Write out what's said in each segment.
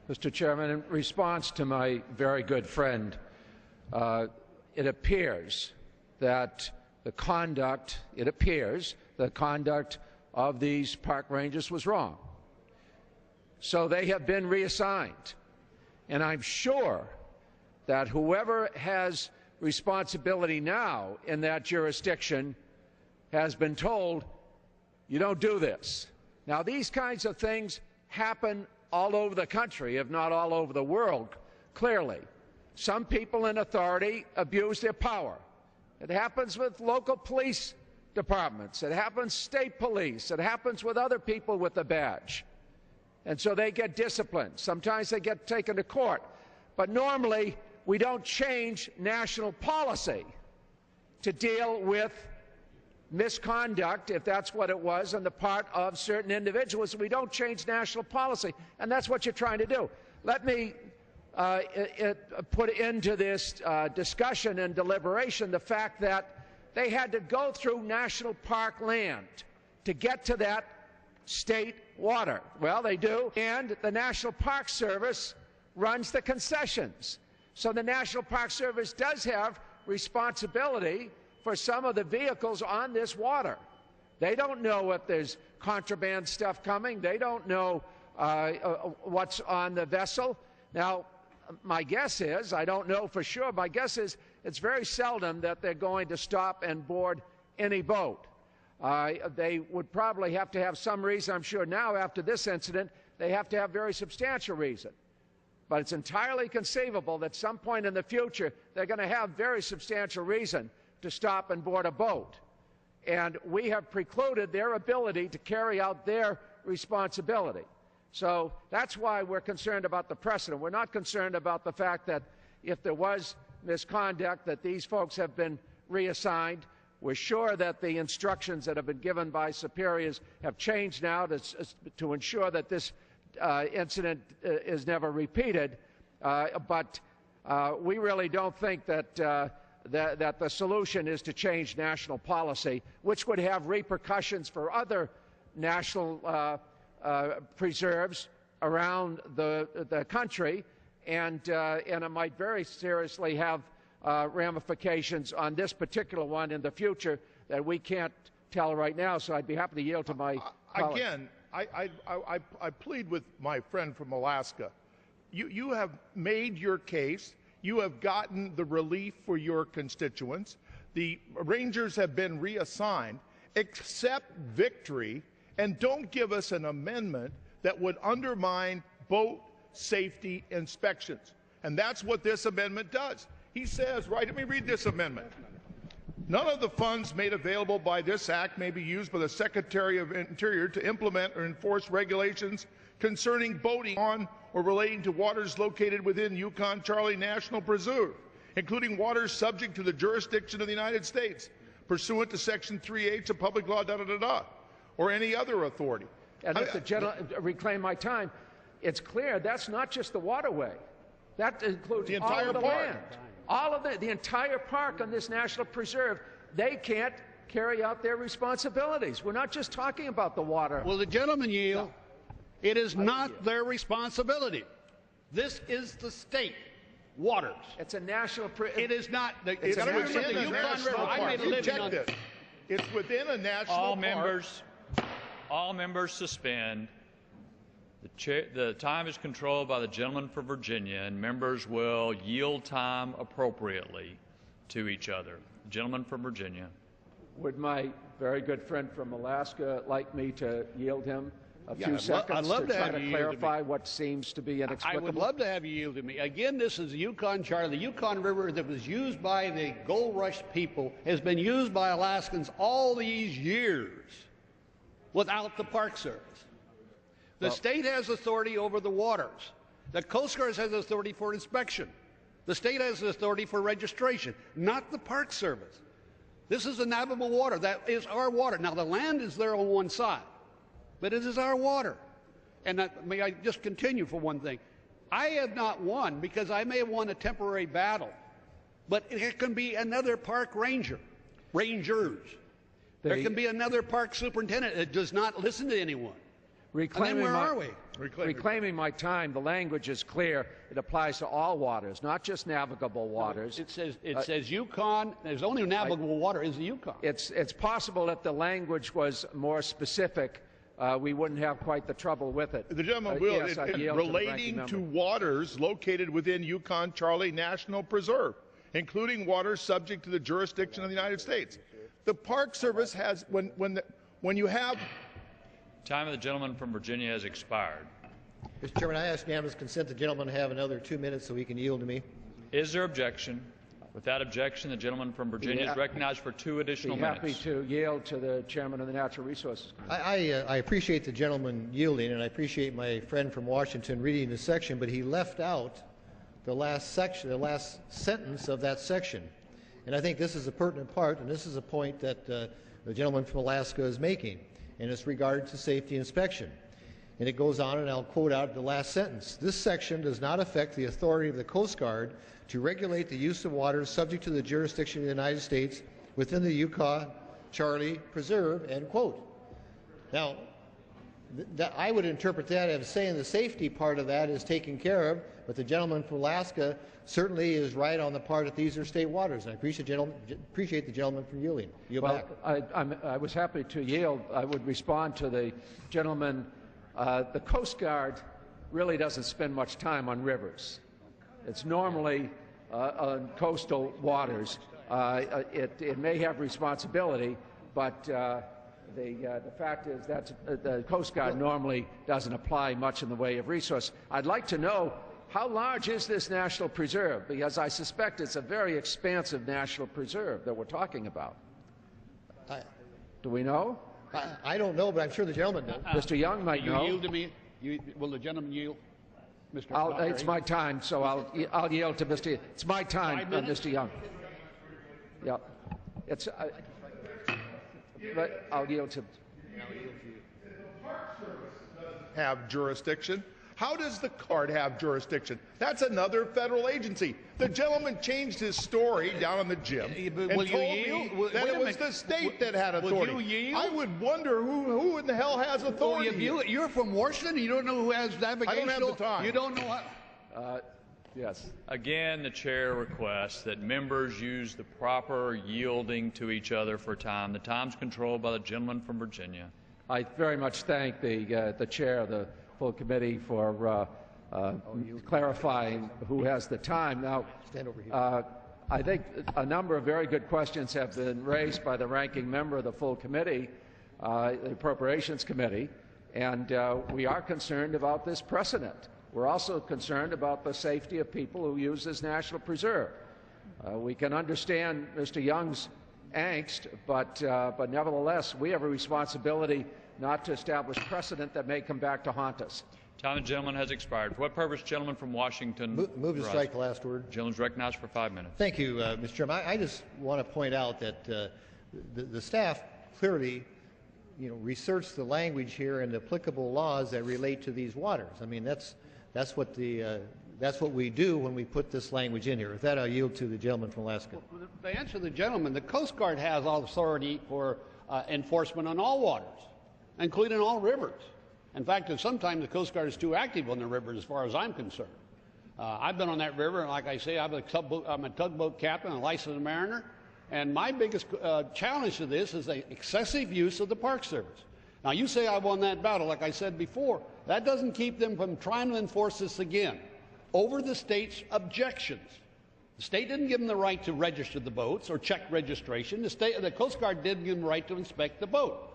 Mr. Chairman, in response to my very good friend, it appears that the conduct of these park rangers was wrong. So they have been reassigned. And I'm sure that whoever has responsibility now in that jurisdiction has been told, you don't do this. Now, these kinds of things happen all over the country, if not all over the world, clearly. Some people in authority abuse their power. It happens with local police departments. It happens state police. It happens with other people with a badge. And so they get disciplined. Sometimes they get taken to court. But normally, we don't change national policy to deal with misconduct, if that's what it was, on the part of certain individuals. We don't change national policy, and that's what you're trying to do. Let me put into this discussion and deliberation the fact that they had to go through national park land to get to that state water. Well, they do, and the National Park Service runs the concessions. So the National Park Service does have responsibility for some of the vehicles on this water. They don't know if there's contraband stuff coming. They don't know what's on the vessel. Now, my guess is, I don't know for sure, my guess is it's very seldom that they're going to stop and board any boat. They would probably have to have some reason. I'm sure now, after this incident, they have to have very substantial reason. But it's entirely conceivable that some point in the future, they're going to have very substantial reason to stop and board a boat. And we have precluded their ability to carry out their responsibility. So that's why we're concerned about the precedent. We're not concerned about the fact that if there was misconduct, that these folks have been reassigned. We're sure that the instructions that have been given by superiors have changed now to ensure that this incident is never repeated. But we really don't think that the solution is to change national policy, which would have repercussions for other national preserves around the country, and it might very seriously have ramifications on this particular one in the future that we can't tell right now. So I'd be happy to yield to my colleague. Again, I plead with my friend from Alaska. You have made your case. You have gotten the relief for your constituents. The rangers have been reassigned. Accept victory and don't give us an amendment that would undermine boat safety inspections. And that's what this amendment does. He says, right, let me read this amendment. None of the funds made available by this act may be used by the Secretary of Interior to implement or enforce regulations concerning boating on or relating to waters located within Yukon Charley National Preserve, including waters subject to the jurisdiction of the United States, pursuant to Section 3H of Public Law, or any other authority. And if the gentleman reclaim my time, it's clear that's not just the waterway. That includes the entire all of the park. land. All of the entire park on this national preserve. They can't carry out their responsibilities. We're not just talking about the water. Will the gentleman yield? No. It is not their responsibility. This is the state waters. It's a national. It is not. It's within the Yukon River. I made a living on it. It's within a national park. All members suspend. The time is controlled by the gentleman from Virginia, and members will yield time appropriately to each other. Gentleman from Virginia. Would my very good friend from Alaska like me to yield him a few seconds to try to clarify what seems to be inexplicable? I would love to have you yield to me. Again, this is the Yukon Charley. The Yukon River that was used by the Gold Rush people has been used by Alaskans all these years without the Park Service. The state has authority over the waters. The Coast Guard has authority for inspection. The state has authority for registration, not the Park Service. This is the navigable water. That is our water. Now, the land is there on one side, but it is our water. And may I just continue for one thing? I have not won because I may have won a temporary battle, but it can be another park rangers. There can be another park superintendent that does not listen to anyone. Reclaiming where my, are we? Reclaiming my time, the language is clear. It applies to all waters, not just navigable waters. It says Yukon. There's only navigable water is the Yukon. It's possible if the language was more specific, we wouldn't have quite the trouble with it. The gentleman will. Yes, Relating to waters located within Yukon Charley National Preserve, including waters subject to the jurisdiction of the United States. The Park Service has, when you have... Time of the gentleman from Virginia has expired. Mr. Chairman, I ask unanimous consent the gentleman have another 2 minutes so he can yield to me. Is there objection? Without objection, the gentleman from Virginia is recognized for 2 additional minutes. Happy to yield to the chairman of the Natural Resources Committee. I appreciate the gentleman yielding, and I appreciate my friend from Washington reading the section, but he left out the last section, the last sentence of that section. And I think this is a pertinent part, and this is a point that the gentleman from Alaska is making, and it's regard to safety inspection. And it goes on, and I'll quote out the last sentence. This section does not affect the authority of the Coast Guard to regulate the use of waters subject to the jurisdiction of the United States within the Yukon Charley Preserve, end quote. Now, I would interpret that as saying the safety part of that is taken care of, but the gentleman from Alaska certainly is right on the part that these are state waters. And I appreciate the gentleman from yielding. Well, I was happy to yield. I would respond to the gentleman. The Coast Guard really doesn't spend much time on rivers. It's normally on coastal waters. It may have responsibility, but the fact is that the Coast Guard normally doesn't apply much in the way of resource. I'd like to know, how large is this national preserve? Because I suspect it's a very expansive national preserve that we're talking about. Do we know? I don't know, but I'm sure the gentleman knows. Mr. Young might know. You yield to me? Will the gentleman yield? It's my time, so I'll yield to Mr. It's my time, Mr. Young. Yeah, it's. But I'll yield to. Have jurisdiction. How does the CARD have jurisdiction? That's another federal agency. The gentleman changed his story down in the gym and told me that it was the state that had authority. Will you yield? I would wonder who in the hell has authority. You're from Washington. You don't know who has navigational. I don't have the time. You don't know how. Yes. Again, the chair requests that members use the proper yielding to each other for time. The time's controlled by the gentleman from Virginia. I very much thank the chair of the full committee for clarifying who has the time. Now, stand over here. I think a number of very good questions have been raised by the ranking member of the full committee, the Appropriations Committee, and we are concerned about this precedent. We're also concerned about the safety of people who use this national preserve. We can understand Mr. Young's angst, but nevertheless, we have a responsibility not to establish precedent that may come back to haunt us. Time of the gentleman has expired. For what purpose, gentleman from Washington? Move to strike the last word. Gentleman's recognized for 5 minutes. Thank you, Mr. Chairman. I just want to point out that the staff clearly, researched the language here and the applicable laws that relate to these waters. I mean, that's what we do when we put this language in here. With that, I'll yield to the gentleman from Alaska. Well, to answer the gentleman, the Coast Guard has all authority for enforcement on all waters, including all rivers. In fact, sometimes the Coast Guard is too active on the rivers as far as I'm concerned. I've been on that river, and like I say, I'm a tugboat captain, a licensed mariner, and my biggest challenge to this is the excessive use of the Park Service. Now, you say I won that battle, like I said before. That doesn't keep them from trying to enforce this again over the state's objections. The state didn't give them the right to register the boats or check registration. The Coast Guard didn't give them the right to inspect the boat.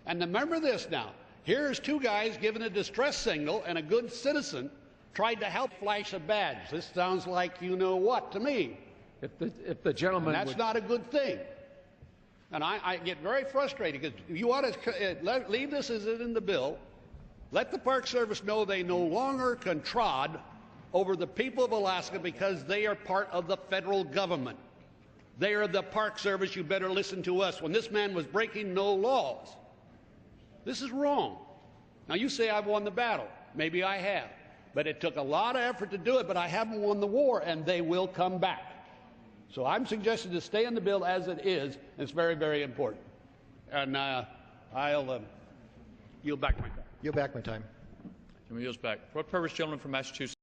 And remember this now. Here's two guys giving a distress signal, and a good citizen tried to help flash a badge. This sounds like you-know-what to me. If the gentleman and that's not a good thing. And I get very frustrated because you ought to leave this as it in the bill. Let the Park Service know they no longer can trod over the people of Alaska because they are part of the federal government. They are the Park Service. You better listen to us. When this man was breaking no laws, this is wrong. Now, you say I've won the battle. Maybe I have. But it took a lot of effort to do it, but I haven't won the war, and they will come back. So I'm suggesting to stay in the bill as it is. It's very, very important. And I'll yield back my time. Yield back my time. Gentleman yields back. For what purpose, gentleman from Massachusetts?